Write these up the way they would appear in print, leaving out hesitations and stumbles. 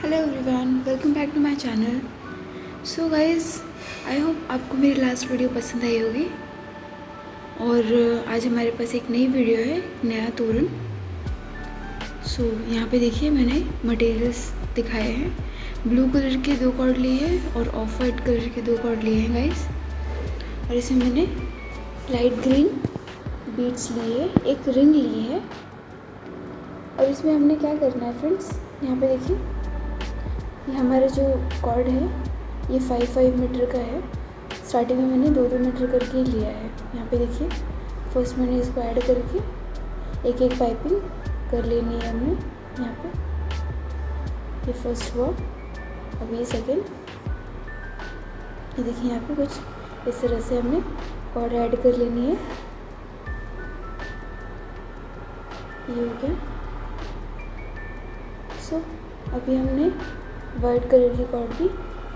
Hello everyone, welcome back to my channel. So guys, I hope आपको मेरी last video पसंद आई होगी। और आज हमारे पास एक नई वीडियो है, नया तोरण। सो यहाँ पे देखिए मैंने मटेरियल्स दिखाए हैं। ब्लू कलर के 2 कॉर्ड लिए हैं और ऑफ वाइट कलर के 2 कॉर्ड लिए हैं गाइस। और इसमें मैंने लाइट ग्रीन बीड्स लिए, एक रिंग ली है। और इसमें हमने क्या करना है फ्रेंड्स, यहाँ पे देखिए ये हमारा जो कॉर्ड है ये 5-5 मीटर का है। स्टार्टिंग में मैंने 2-2 मीटर करके लिया है। यहाँ पे देखिए फर्स्ट मैंने इसको ऐड करके एक एक पाइपिंग कर लेनी है हमने। यहाँ पे ये फर्स्ट हुआ, अब ये सेकेंड। ये देखिए यहाँ पे कुछ इस तरह से हमने कॉर्ड ऐड कर लेनी है। ये हो गया। सो अभी हमने वाइट कलर की कॉर्ड भी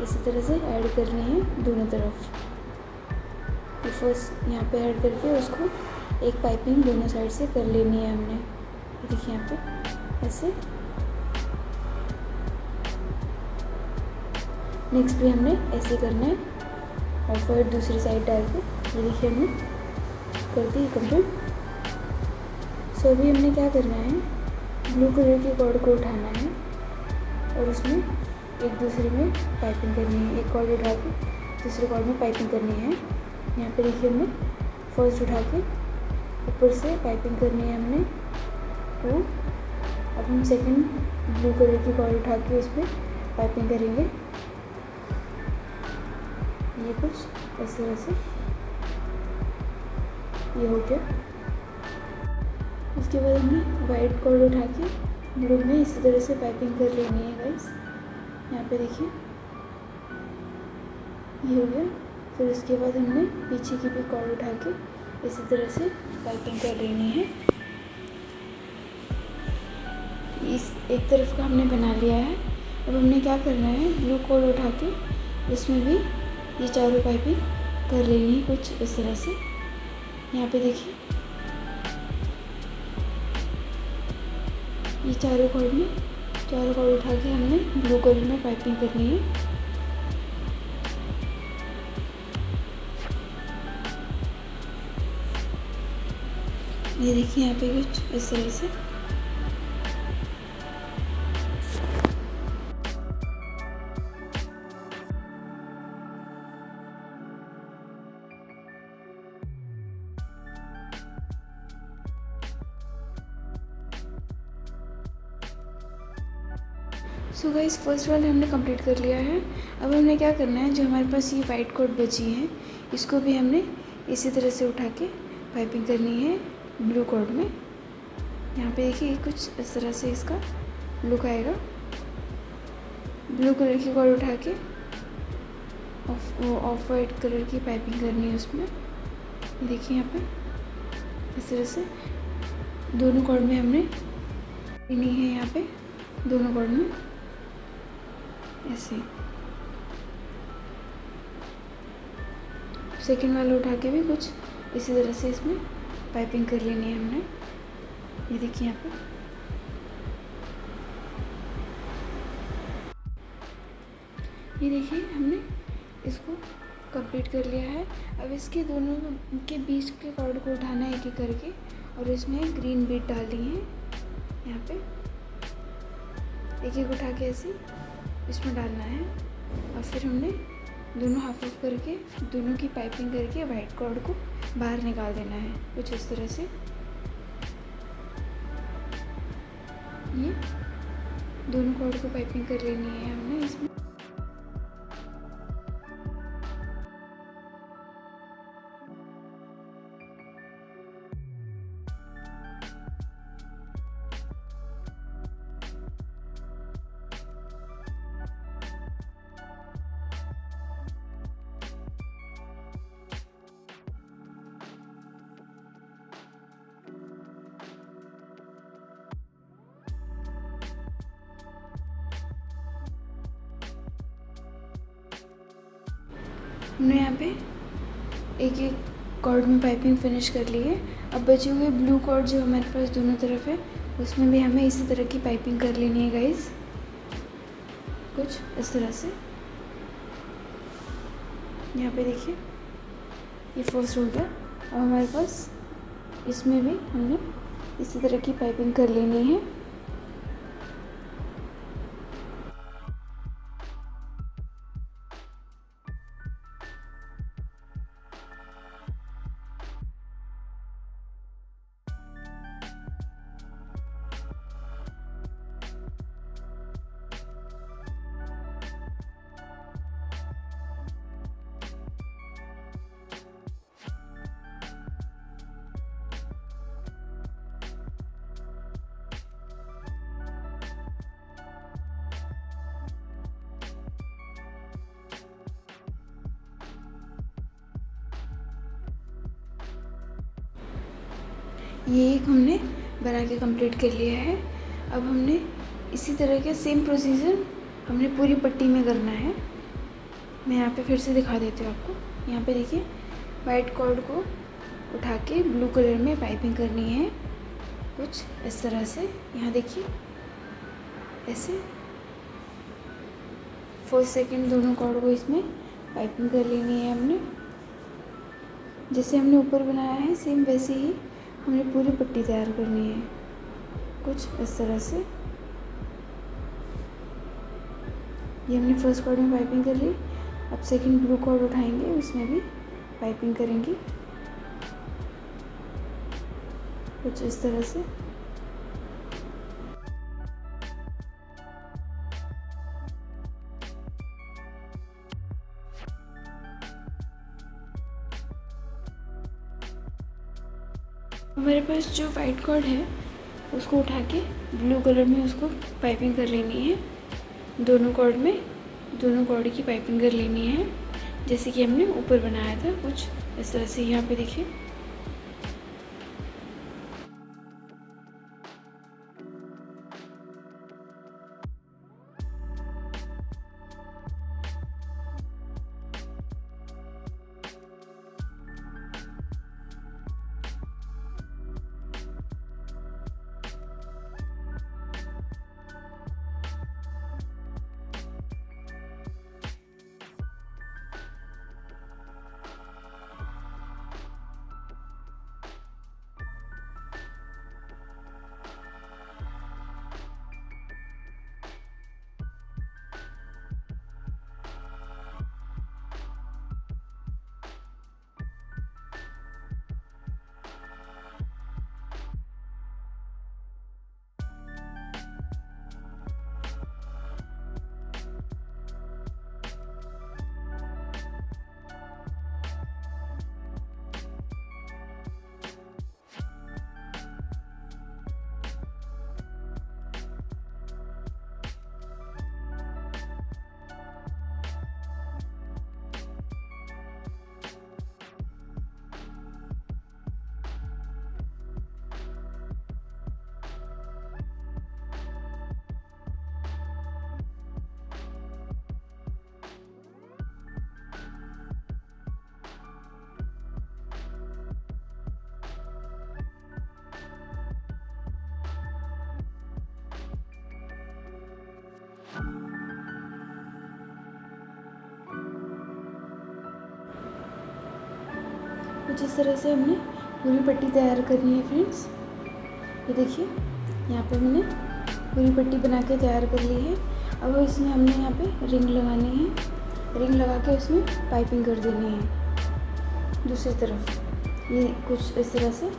इसी तरह से ऐड करनी है दोनों तरफ। ये फर्स्ट यहाँ पे ऐड करके उसको एक पाइपिंग दोनों साइड से कर लेनी है हमने। ये देखिए यहाँ पे ऐसे। नेक्स्ट भी हमने ऐसे करना है और फिर दूसरी साइड डाल के ये देखिए हमने कर दी कंप्लीट। सो अभी हमने क्या करना है, ब्लू कलर की कॉर्ड को उठाना है और उसमें एक दूसरे में पाइपिंग करनी है। एक कॉर्ड उठा के दूसरे कॉर्ड में पाइपिंग करनी है। यहाँ पे देखिए हमने फर्स्ट उठा के ऊपर से पाइपिंग करनी है हमने। तो अब हम सेकंड ब्लू कलर की कॉर्ड उठा के उसमें पाइपिंग करेंगे। ये कुछ इस तरह से ये हो गया। उसके बाद हमने वाइट कॉर्ड उठा के ब्लू में इसी तरह से पाइपिंग कर लेनी है गाइस। यहाँ पे देखिए ये हो गया। फिर उसके बाद हमने पीछे की भी कॉर्ड उठा के इसी तरह से पाइपिंग कर लेनी है। इस एक तरफ का हमने बना लिया है। अब हमने क्या करना है, ब्लू कॉर्ड उठा के इसमें भी ये चारों पाइपिंग कर लेनी है कुछ इस तरह से। यहाँ पे देखिए ये चारों कॉर्ड उठा के हमने ब्लू कलर में पाइपिंग करनी है। ये देखिए यहाँ पे कुछ इस तरह से। सो गाइस, फर्स्ट वाले हमने कंप्लीट कर लिया है। अब हमने क्या करना है, जो हमारे पास ये वाइट कॉर्ड बची है इसको भी हमने इसी तरह से उठा के पाइपिंग करनी है ब्लू कॉर्ड में। यहाँ पे देखिए कुछ इस तरह से इसका लुक आएगा। ब्लू कलर की कॉर्ड उठा के ऑफ वाइट कलर की पाइपिंग करनी है उसमें। देखिए यहाँ पे इस तरह से दोनों कॉर्ड में हमने लेनी है। यहाँ पे दोनों कॉर्ड में ऐसे। सेकेंड वाला उठा के भी कुछ इसी तरह से इसमें पाइपिंग कर लेनी है हमने। ये देखिए यहाँ पे ये देखिए हमने इसको कंप्लीट कर लिया है। अब इसके दोनों के बीच के कॉर्ड को उठाना है एक एक करके और इसमें ग्रीन बीड डालनी है। यहाँ पे एक एक उठा के ऐसे इसमें डालना है और फिर हमने दोनों हाफ ऑफ करके दोनों की पाइपिंग करके वाइट कॉर्ड को बाहर निकाल देना है कुछ इस तरह से। ये दोनों कॉर्ड को पाइपिंग कर लेनी है हमने इसमें। हमने यहाँ पे एक एक कॉर्ड में पाइपिंग फिनिश कर ली है। अब बचे हुए ब्लू कॉर्ड जो हमारे पास दोनों तरफ है उसमें भी हमें इसी तरह की पाइपिंग कर लेनी है गाइस। कुछ इस तरह से। यहाँ पे देखिए ये फर्स्ट हो गया। अब हमारे पास इसमें भी हमने इसी तरह की पाइपिंग कर लेनी है। ये एक हमने बना के कंप्लीट कर लिया है। अब हमने इसी तरह के सेम प्रोसीजर हमने पूरी पट्टी में करना है। मैं यहाँ पे फिर से दिखा देती हूँ आपको। यहाँ पे देखिए वाइट कॉर्ड को उठा के ब्लू कलर में पाइपिंग करनी है कुछ इस तरह से। यहाँ देखिए ऐसे फर्स्ट सेकंड दोनों कॉर्ड को इसमें पाइपिंग कर लेनी है हमने। जैसे हमने ऊपर बनाया है सेम वैसे ही हमने पूरी पट्टी तैयार करनी है कुछ इस तरह से। ये हमने फर्स्ट कॉर्ड में पाइपिंग कर ली। अब सेकंड ब्लू कॉर्ड उठाएंगे, उसमें भी पाइपिंग करेंगे कुछ इस तरह से। हमारे पास जो वाइट कॉर्ड है उसको उठा के ब्लू कलर में उसको पाइपिंग कर लेनी है। दोनों कॉर्ड में दोनों कॉर्ड की पाइपिंग कर लेनी है जैसे कि हमने ऊपर बनाया था कुछ इस तरह से। यहाँ पे देखिए कुछ इस तरह से हमने पूरी पट्टी तैयार करनी है फ्रेंड्स। ये देखिए यहाँ पे हमने पूरी पट्टी बना के तैयार कर ली है। अब इसमें हमने यहाँ पे रिंग लगानी है। रिंग लगा के उसमें पाइपिंग कर देनी है दूसरी तरफ। ये कुछ इस तरह से।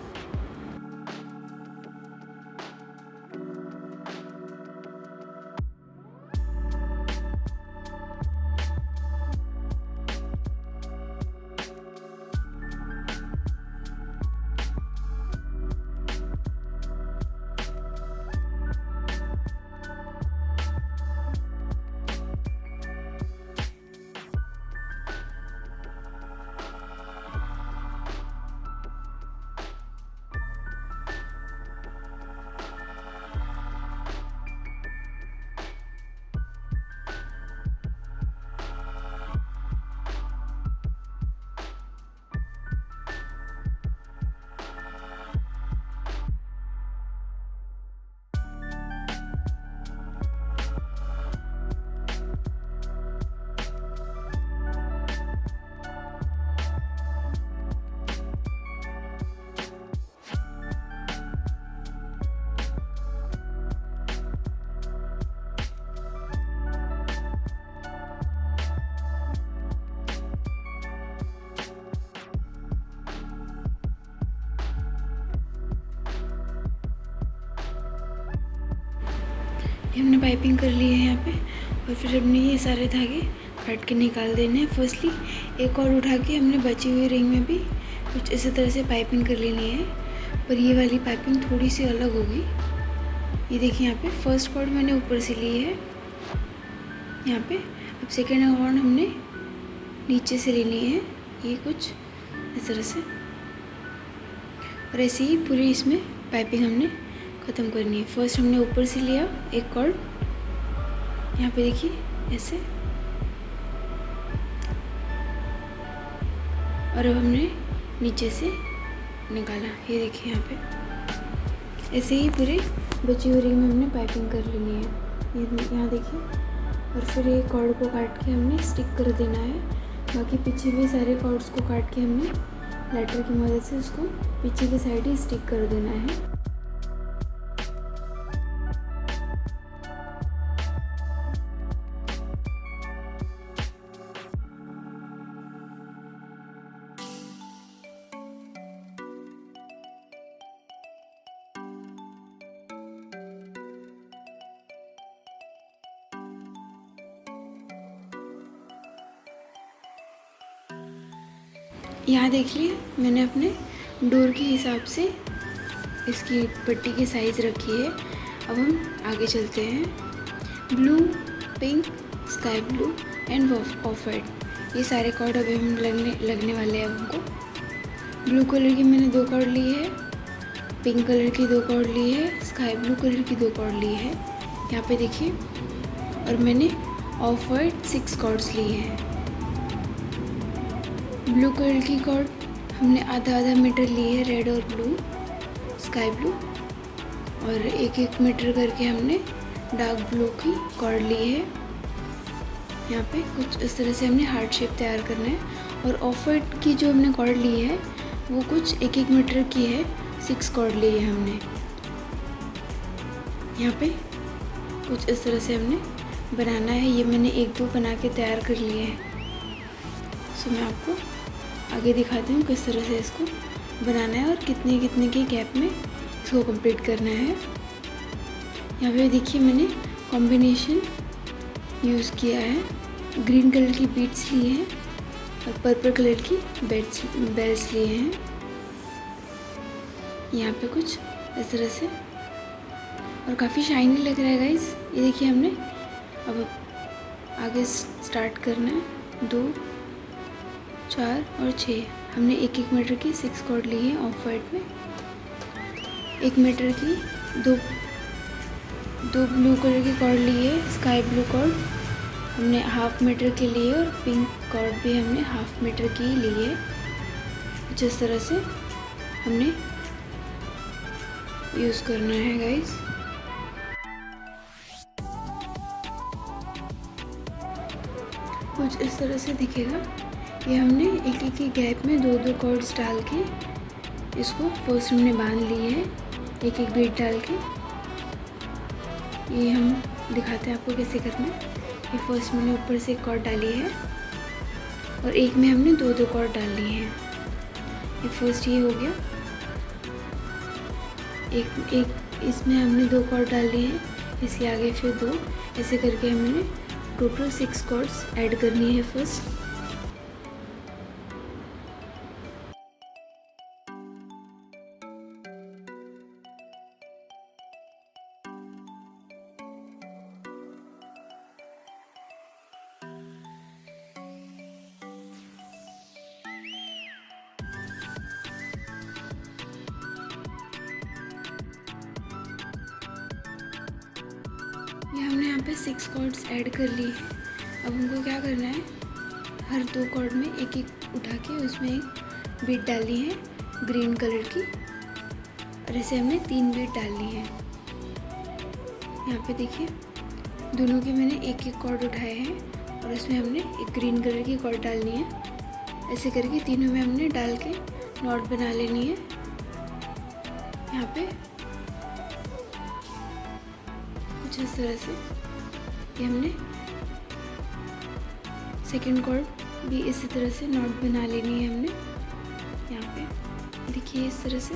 ये हमने पाइपिंग कर ली है यहाँ पे। और फिर हमने ये सारे धागे काट के निकाल देने हैं। फर्स्टली एक और उठा के हमने बची हुई रिंग में भी कुछ इसी तरह से पाइपिंग कर लेनी है। पर ये वाली पाइपिंग थोड़ी सी अलग होगी। ये देखिए यहाँ पे फर्स्ट कॉर्ड मैंने ऊपर से ली है यहाँ पे। अब सेकेंड कॉर्ड हमने नीचे से लेनी है, ये कुछ इस तरह से। और ऐसे ही पूरी इसमें पाइपिंग हमने ख़त्म करनी है। फर्स्ट हमने ऊपर से लिया एक कॉर्ड, यहाँ पे देखिए ऐसे। और अब हमने नीचे से निकाला, ये देखिए यहाँ पे। ऐसे ही पूरे बची हुई रिंग में हमने पाइपिंग कर लेनी है, ये यहाँ देखिए। और फिर ये कॉर्ड को काट के हमने स्टिक कर देना है। बाकी पीछे भी सारे कॉर्ड्स को काट के हमने लाइटर की मदद से उसको पीछे की साइड ही स्टिक कर देना है। यहाँ देखिए मैंने अपने डोर के हिसाब से इसकी पट्टी की साइज़ रखी है। अब हम आगे चलते हैं। Blue, pink, sky blue end of white, ये सारे कॉर्ड अभी हम लगने वाले हैं हमको। ब्लू कलर की मैंने 2 कॉर्ड ली है, पिंक कलर की 2 कॉर्ड ली है, स्काई ब्लू कलर की 2 कॉर्ड ली है, यहाँ पे देखिए। और मैंने ऑफ वाइट 6 कॉर्ड्स लिए हैं। ब्लू कलर की कॉर्ड हमने आधा मीटर ली है, रेड और ब्लू, स्काई ब्लू। और 1-1 मीटर करके हमने डार्क ब्लू की कॉर्ड ली है। यहाँ पे कुछ इस तरह से हमने हार्ट शेप तैयार करना है। और ऑफ वाइट की जो हमने कॉर्ड ली है वो कुछ 1-1 मीटर की है, 6 कॉर्ड ली है हमने। यहाँ पे कुछ इस तरह से हमने बनाना है। ये मैंने 1-2 बना के तैयार कर लिए हैं। सो मैं आपको आगे दिखाती हूँ किस तरह से इसको बनाना है और कितने कितने के गैप में इसको कंप्लीट करना है। यहाँ पे देखिए मैंने कॉम्बिनेशन यूज़ किया है। ग्रीन कलर की बीड्स लिए हैं और पर्पल कलर की बेल्स लिए हैं। यहाँ पे कुछ इस तरह से, और काफ़ी शाइनी लग रहा है गाइस। ये देखिए हमने अब आगे स्टार्ट करना है। 2, 4 और 6 हमने 1-1 मीटर की 6 कॉर्ड ली है ऑफ वाइट में। 1 मीटर की दो ब्लू कलर की कॉर्ड ली है, स्काई ब्लू कॉर्ड हमने 1/2 मीटर की ली है। और पिंक कॉर्ड भी हमने 1/2 मीटर की ली है। कुछ इस तरह से हमने यूज़ करना है गाइस। कुछ इस तरह से दिखेगा। ये हमने 1-1 गैप में 2-2 कॉर्ड्स डाल के इसको फर्स्ट हमने बांध लिए हैं, 1-1 बीट डाल के। ये हम दिखाते हैं आपको कैसे करना है। ये फर्स्ट मैंने ऊपर से 1 कॉर्ड डाली है और एक में हमने 2-2 कॉर्ड डाल लिए हैं। ये फर्स्ट ये हो गया। एक इसमें हमने 2 कॉर्ड डाल लिए हैं, इसके आगे फिर 2, ऐसे करके हमने टोटल 6 कॉर्ड्स ऐड करनी है फर्स्ट। ये हमने यहाँ पे 6 कॉर्ड्स ऐड कर ली है। अब हमको क्या करना है, हर 2 कॉर्ड में 1-1 उठा के उसमें एक बीट डालनी है ग्रीन कलर की। और ऐसे हमने 3 बीट डालनी है। यहाँ पे देखिए दोनों के मैंने 1-1 कॉर्ड उठाए हैं और उसमें हमने एक ग्रीन कलर की कॉर्ड डालनी है। ऐसे करके तीनों में हमने डाल के नॉट बना लेनी है। यहाँ पे कुछ इस तरह से ये हमने सेकंड कॉर्ड भी इसी तरह से नॉट बना लेनी है हमने। यहाँ पे देखिए इस तरह से।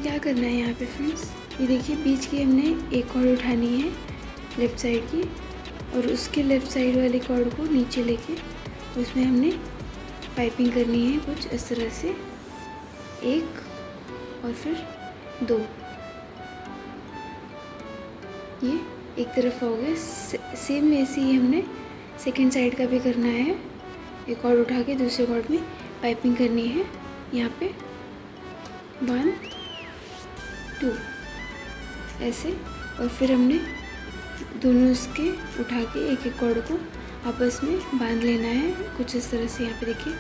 क्या करना है यहाँ पे फ्रेंड्स, ये देखिए बीच की हमने एक कॉर्ड उठानी है लेफ़्ट साइड की, और उसके लेफ़्ट साइड वाले कॉर्ड को नीचे लेके उसमें हमने पाइपिंग करनी है कुछ इस तरह से, एक और फिर दो। ये एक तरफ हो गया। सेम ऐसे ही हमने सेकंड साइड का भी करना है। एक कॉर्ड उठा के दूसरे कॉर्ड में पाइपिंग करनी है यहाँ पे 1 2 ऐसे, और फिर हमने दोनों इसके उठा के एक एक कॉर्ड को आपस में बांध लेना है कुछ इस तरह से। यहाँ पे देखिए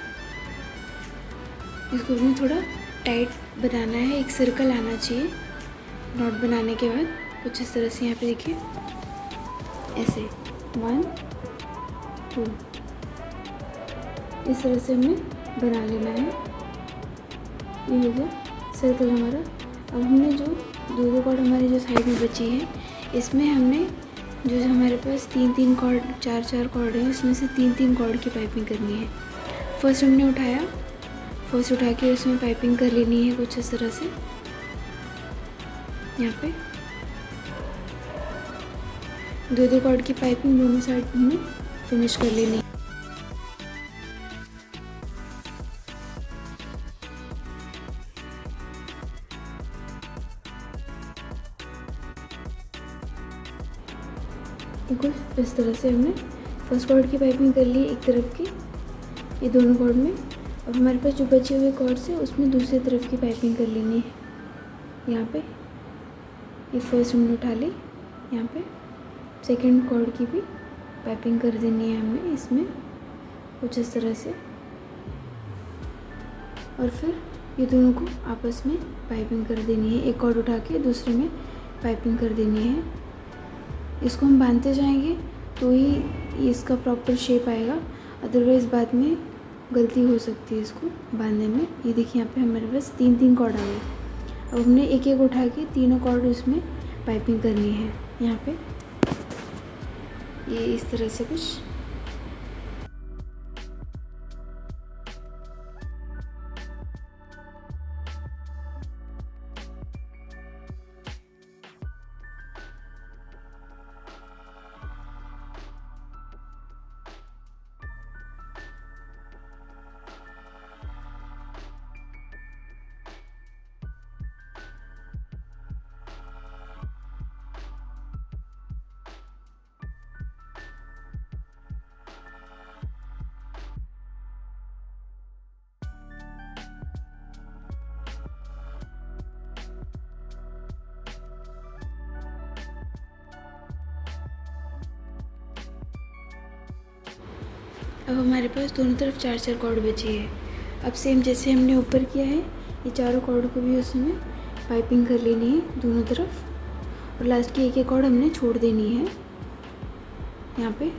इसको भी थोड़ा टाइट बनाना है, एक सर्कल आना चाहिए नॉट बनाने के बाद कुछ इस तरह से। यहाँ पे देखिए ऐसे 1 2 इस तरह से हमें बना लेना है। ये हो गया सर्कल हमारा। अब हमने जो दो कॉर्ड हमारी जो साइड में बची है, इसमें हमने जो हमारे पास 3 कॉर्ड 4 कॉर्ड हैं, उसमें से 3 कॉर्ड की पाइपिंग करनी है। फर्स्ट हमने उठा के उसमें पाइपिंग कर लेनी है कुछ इस तरह से। यहाँ पे दो कॉर्ड की पाइपिंग दोनों साइड में फिनिश कर लेनी है। कुछ इस तरह से हमने फर्स्ट कॉर्ड की पाइपिंग कर ली एक तरफ की, ये दोनों कॉर्ड में। अब हमारे पास जो बचे हुए कॉर्ड्स है उसमें दूसरी तरफ की पाइपिंग कर लेनी है। यहाँ पे ये फर्स्ट हमने उठा ली, यहाँ पे सेकंड कॉर्ड की भी पाइपिंग कर देनी है हमें इसमें कुछ इस तरह से, और फिर ये दोनों को आपस में पाइपिंग कर देनी है। एक कॉर्ड उठा के दूसरे में पाइपिंग कर देनी है। इसको हम बांधते जाएंगे तो ही इसका प्रॉपर शेप आएगा, अदरवाइज़ बाद में गलती हो सकती है इसको बांधने में। ये देखिए यहाँ पे हमारे पास 3 कॉर्ड आ गए। अब हमने एक एक उठा के तीनों कॉर्ड उसमें पाइपिंग करनी है यहाँ पे, ये इस तरह से कुछ। अब हमारे पास दोनों तरफ 4 कॉर्ड बची है। अब सेम जैसे हमने ऊपर किया है, ये चारों कॉर्ड को भी उसमें पाइपिंग कर लेनी है दोनों तरफ, और लास्ट की एक एक कॉर्ड हमने छोड़ देनी है यहाँ पे।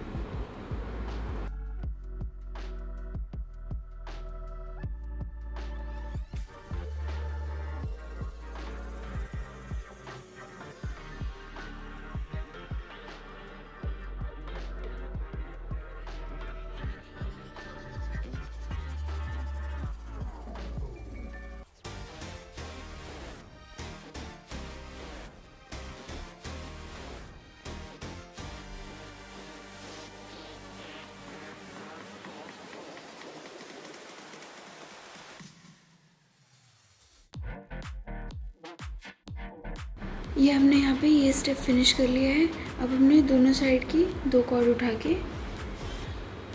ये हमने यहाँ पे ये स्टेप फिनिश कर लिया है। अब हमने दोनों साइड की 2 कॉर्ड उठा के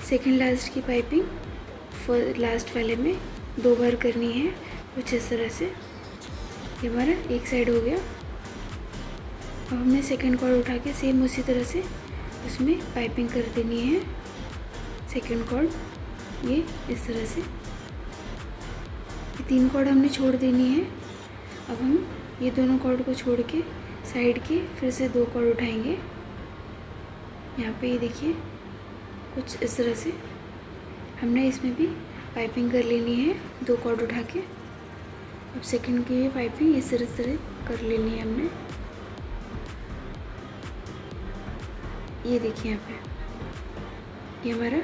सेकंड लास्ट की पाइपिंग लास्ट वाले में 2 बार करनी है कुछ इस तरह से। ये हमारा एक साइड हो गया। अब हमने सेकंड कॉर्ड उठा के सेम उसी तरह से उसमें पाइपिंग कर देनी है सेकंड कॉर्ड, ये इस तरह से। ये 3 कॉर्ड हमने छोड़ देनी है। अब हम ये दोनों कॉर्ड को छोड़ के साइड के फिर से 2 कॉर्ड उठाएंगे यहाँ पे। ये देखिए कुछ इस तरह से हमने इसमें भी पाइपिंग कर लेनी है 2 कॉर्ड उठा के। अब सेकंड की ये पाइपिंग इस तरह कर लेनी है हमने। ये देखिए यहाँ पे ये हमारा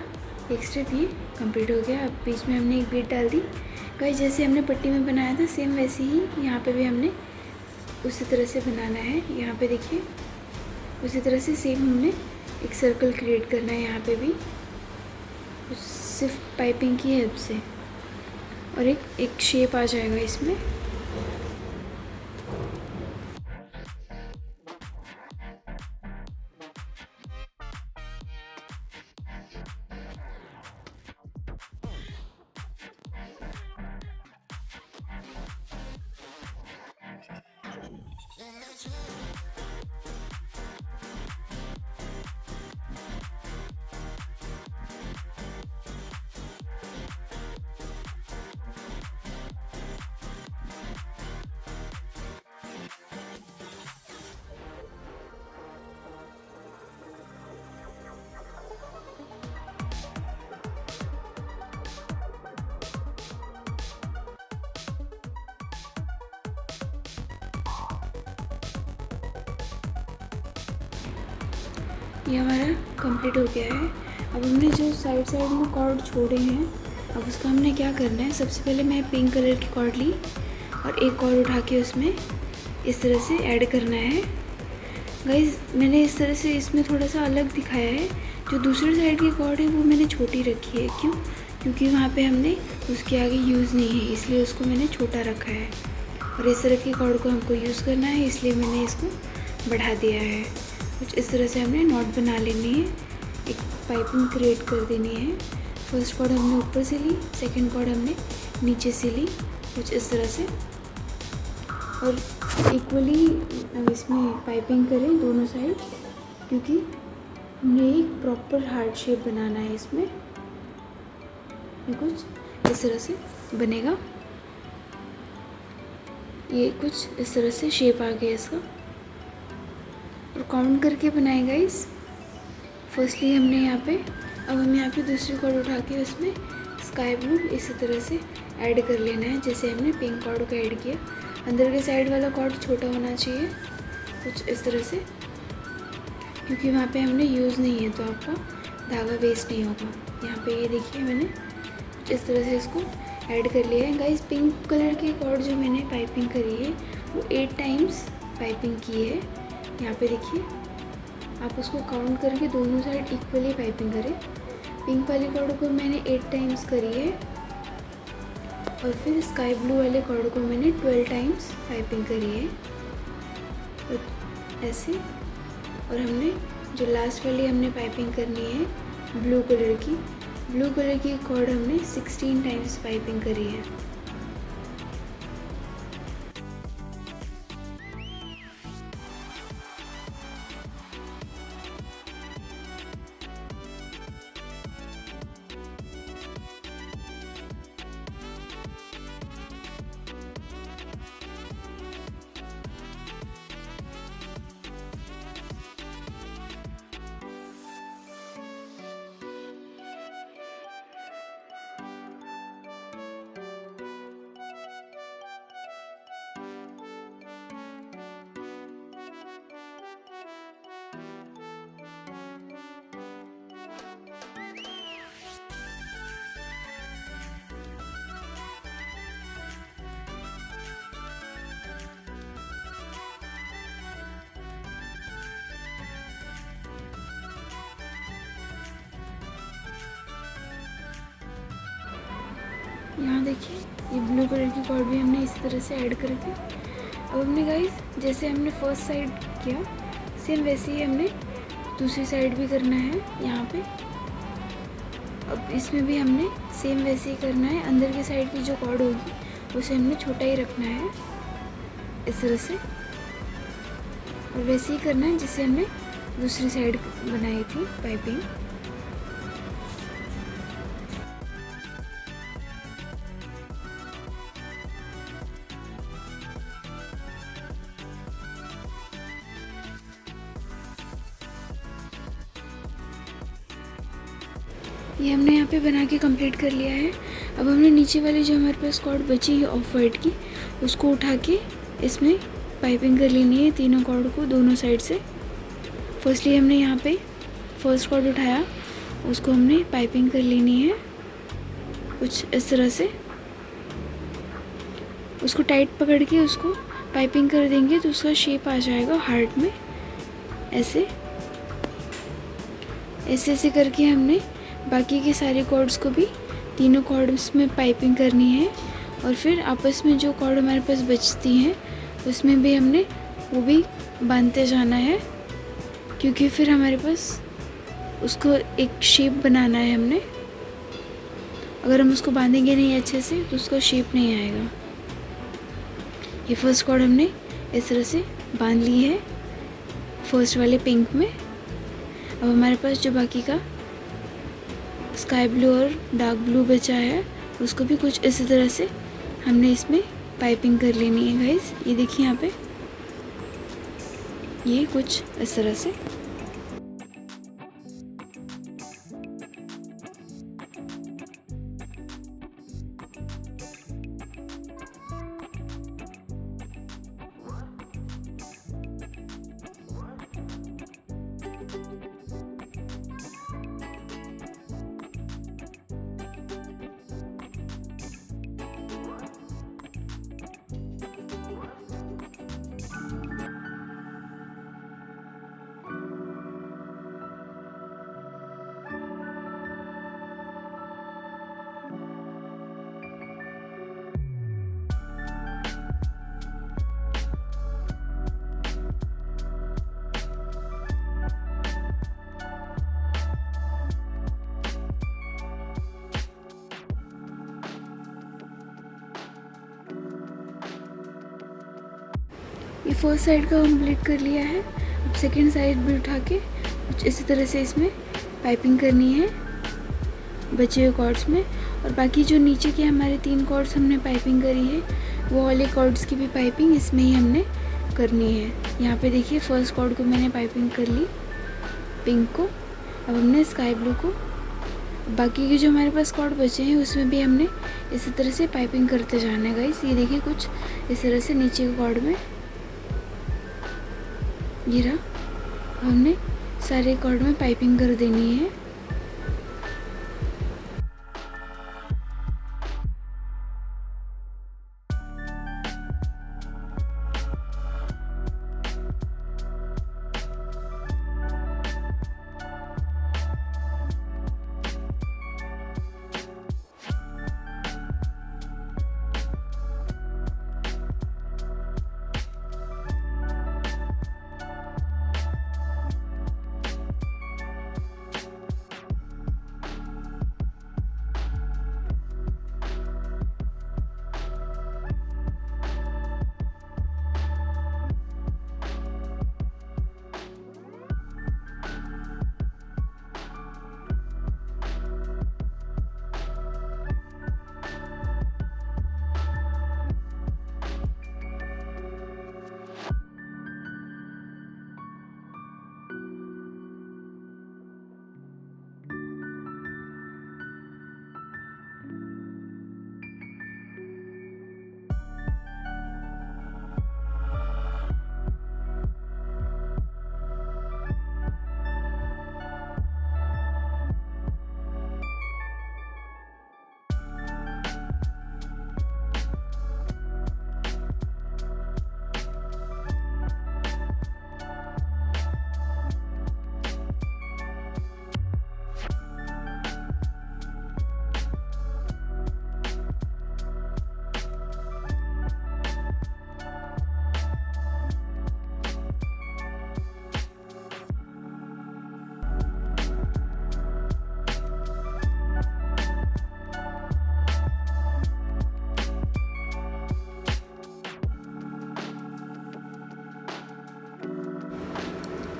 एक स्टेप ये कंप्लीट हो गया। अब बीच में हमने एक बीट डाल दी। गाइस जैसे हमने पट्टी में बनाया था सेम वैसे ही यहाँ पे भी हमने उसी तरह से बनाना है। यहाँ पे देखिए उसी तरह से सेम हमने एक सर्कल क्रिएट करना है यहाँ पे भी, सिर्फ पाइपिंग की हेल्प से, और एक शेप आ जाएगा इसमें। ये हमारा कंप्लीट हो गया है। अब हमने जो साइड साइड में कॉर्ड छोड़े हैं, अब उसका हमने क्या करना है, सबसे पहले मैं पिंक कलर की कॉर्ड ली और एक कॉर्ड उठा के उसमें इस तरह से ऐड करना है। गाइस मैंने इस तरह से इसमें थोड़ा सा अलग दिखाया है, जो दूसरी साइड की कॉर्ड है वो मैंने छोटी रखी है। क्यों? क्योंकि वहाँ पे हमने उसके आगे यूज़ नहीं है, इसलिए उसको मैंने छोटा रखा है। और इस तरह की कॉर्ड को हमको यूज़ करना है, इसलिए मैंने इसको बढ़ा दिया है। कुछ इस तरह से हमने नॉट बना लेनी है, एक पाइपिंग क्रिएट कर देनी है। फर्स्ट कॉर्ड हमने ऊपर से ली, सेकंड कॉर्ड हमने नीचे से ली, कुछ इस तरह से। और इक्वली इसमें पाइपिंग करें दोनों साइड, क्योंकि हमने एक प्रॉपर हार्ट शेप बनाना है इसमें। ये कुछ इस तरह से बनेगा, ये कुछ इस तरह से शेप आ गया इसका। और काउंट करके बनाएगा गाइस। फर्स्टली हमने यहाँ पे, अब हम यहाँ पे दूसरी कॉर्ड उठा के उसमें स्काई ब्लू इसी तरह से ऐड कर लेना है, जैसे हमने पिंक कॉर्ड को ऐड किया। अंदर के साइड वाला कॉर्ड छोटा होना चाहिए, कुछ इस तरह से, क्योंकि वहाँ पे हमने यूज़ नहीं है तो आपका धागा वेस्ट नहीं होगा। यहाँ पे ये देखिए मैंने कुछ इस तरह से इसको ऐड कर लिया है। गाइस पिंक कलर की कॉर्ड जो मैंने पाइपिंग करी है वो 8 टाइम्स पाइपिंग की है। यहाँ पे देखिए आप उसको काउंट करके दोनों साइड इक्वली पाइपिंग करें। पिंक वाली कॉर्ड को मैंने 8 टाइम्स करी है, और फिर स्काई ब्लू वाले कॉर्ड को मैंने 12 टाइम्स पाइपिंग करी है, और ऐसे। और हमने जो लास्ट वाली हमने पाइपिंग करनी है ब्लू कलर की कॉर्ड हमने 16 टाइम्स पाइपिंग करी है। यहाँ देखिए ये ब्लू कलर की कॉर्ड भी हमने इसी तरह से ऐड कर दी। अब हमने गाइस जैसे हमने फर्स्ट साइड किया सेम वैसे ही हमने दूसरी साइड भी करना है यहाँ पे। अब इसमें भी हमने सेम वैसे ही करना है। अंदर की साइड की जो कॉर्ड होगी उसे हमने छोटा ही रखना है इस तरह से, और वैसे ही करना है जिससे हमने दूसरी साइड बनाई थी पाइपिंग। ये हमने यहाँ पे बना के कंप्लीट कर लिया है। अब हमने नीचे वाली जो हमारे पास कॉर्ड बची है ऑफ वाइट की, उसको उठा के इसमें पाइपिंग कर लेनी है तीनों कॉर्ड को दोनों साइड से। फर्स्टली हमने यहाँ पे फर्स्ट कॉर्ड उठाया, उसको हमने पाइपिंग कर लेनी है कुछ इस तरह से। उसको टाइट पकड़ के उसको पाइपिंग कर देंगे तो उसका शेप आ जाएगा हार्ट में। ऐसे ऐसे ऐसे करके हमने बाकी के सारे कॉर्ड्स को भी तीनों कॉर्ड्स में पाइपिंग करनी है। और फिर आपस में जो कॉर्ड हमारे पास बचती हैं उसमें भी हमने वो भी बांधते जाना है, क्योंकि फिर हमारे पास उसको एक शेप बनाना है हमने। अगर हम उसको बांधेंगे नहीं अच्छे से तो उसका शेप नहीं आएगा। ये फर्स्ट कॉर्ड हमने इस तरह से बांध ली है फर्स्ट वाले पिंक में। अब हमारे पास जो बाकी का स्काई ब्लू और डार्क ब्लू बचा है उसको भी कुछ इसी तरह से हमने इसमें पाइपिंग कर लेनी है गाइस। ये देखिए यहाँ पे ये कुछ इस तरह से। ये फर्स्ट साइड का कंप्लीट कर लिया है। अब सेकंड साइड भी उठा के कुछ इसी तरह से इसमें पाइपिंग करनी है बचे हुए कॉर्ड्स में। और बाकी जो नीचे के हमारे 3 कॉर्ड्स हमने पाइपिंग करी है वो वाले कॉर्ड्स की भी पाइपिंग इसमें ही हमने करनी है। यहाँ पे देखिए फर्स्ट कॉर्ड को मैंने पाइपिंग कर ली पिंक को। अब हमने स्काई ब्लू को, बाकी के जो हमारे पास कॉर्ड बचे हैं उसमें भी हमने इसी तरह से पाइपिंग करते जाना है गाइस। ये देखिए कुछ इस तरह से नीचे के कॉर्ड में ये रहा। हमने सारे कॉर्ड में पाइपिंग कर देनी है।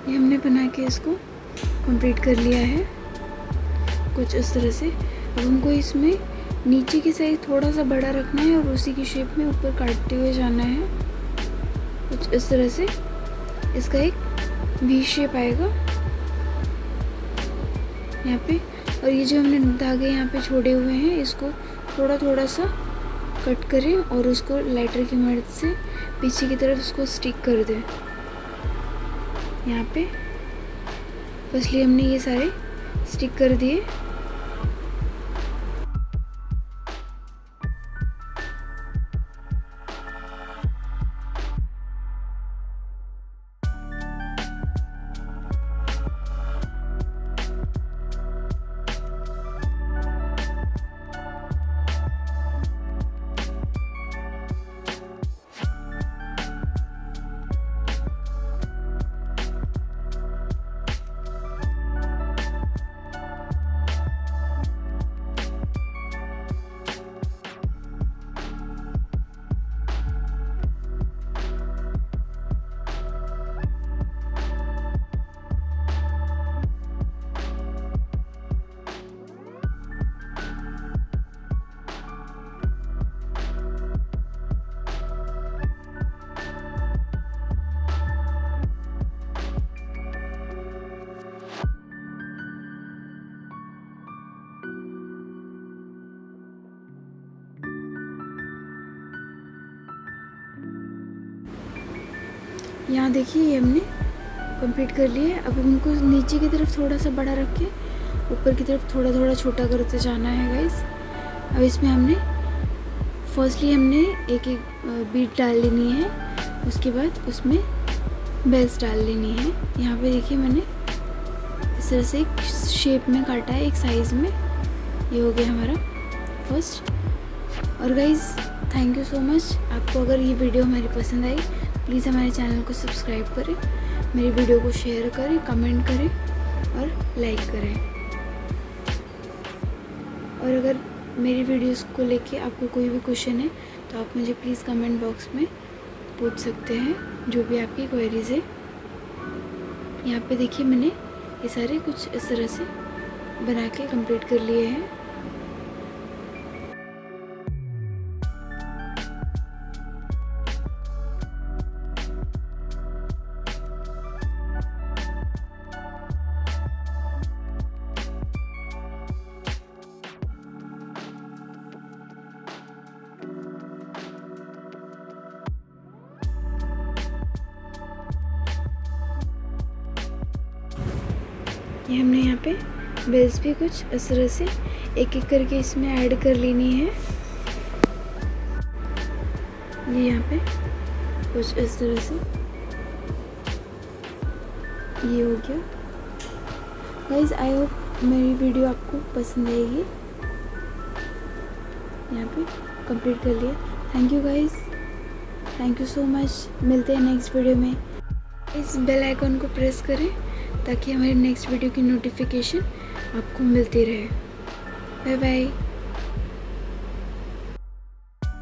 ये हमने बना के इसको कंप्लीट कर लिया है कुछ इस तरह से। अब हमको इसमें नीचे की साइड थोड़ा सा बड़ा रखना है और उसी की शेप में ऊपर काटते हुए जाना है कुछ इस तरह से। इसका एक वी शेप आएगा यहाँ पे। और ये जो हमने धागे यहाँ पे छोड़े हुए हैं इसको थोड़ा थोड़ा सा कट करें और उसको लाइटर की मदद से पीछे की तरफ उसको स्टिक कर दें। यहाँ पे फर्स्टली हमने ये सारे स्टिक कर दिए। यहाँ देखिए ये हमने कंप्लीट कर लिया है। अब इनको नीचे की तरफ थोड़ा सा बड़ा रख के ऊपर की तरफ थोड़ा थोड़ा छोटा करते जाना है गाइस। अब इसमें हमने फर्स्टली हमने एक बीट डाल लेनी है, उसके बाद उसमें बेल्स डाल लेनी है। यहाँ पे देखिए मैंने इस तरह से एक शेप में काटा है, एक साइज़ में। ये हो गया हमारा फर्स्ट। और guys thank you so much. आपको अगर ये वीडियो हमारी पसंद आई प्लीज़ हमारे चैनल को सब्सक्राइब करें, मेरी वीडियो को शेयर करें, कमेंट करें और लाइक करें। और अगर मेरी वीडियोस को लेके आपको कोई भी क्वेश्चन है तो आप मुझे प्लीज़ कमेंट बॉक्स में पूछ सकते हैं, जो भी आपकी क्वेरीज है। यहाँ पे देखिए मैंने ये सारे कुछ इस तरह से बना के कंप्लीट कर लिए हैं। ये हमने यहाँ पे बेल्स भी कुछ इस तरह से एक एक करके इसमें ऐड कर लेनी है। ये यहाँ पे कुछ इस तरह से ये हो गया। गाइस आई होप मेरी वीडियो आपको पसंद आएगी। यहाँ पे कंप्लीट कर लिया। Thank you guys, thank you so much. मिलते हैं नेक्स्ट वीडियो में। इस बेल आइकॉन को प्रेस करें ताकि हमारी नेक्स्ट वीडियो की नोटिफिकेशन आपको मिलती रहे। Bye bye.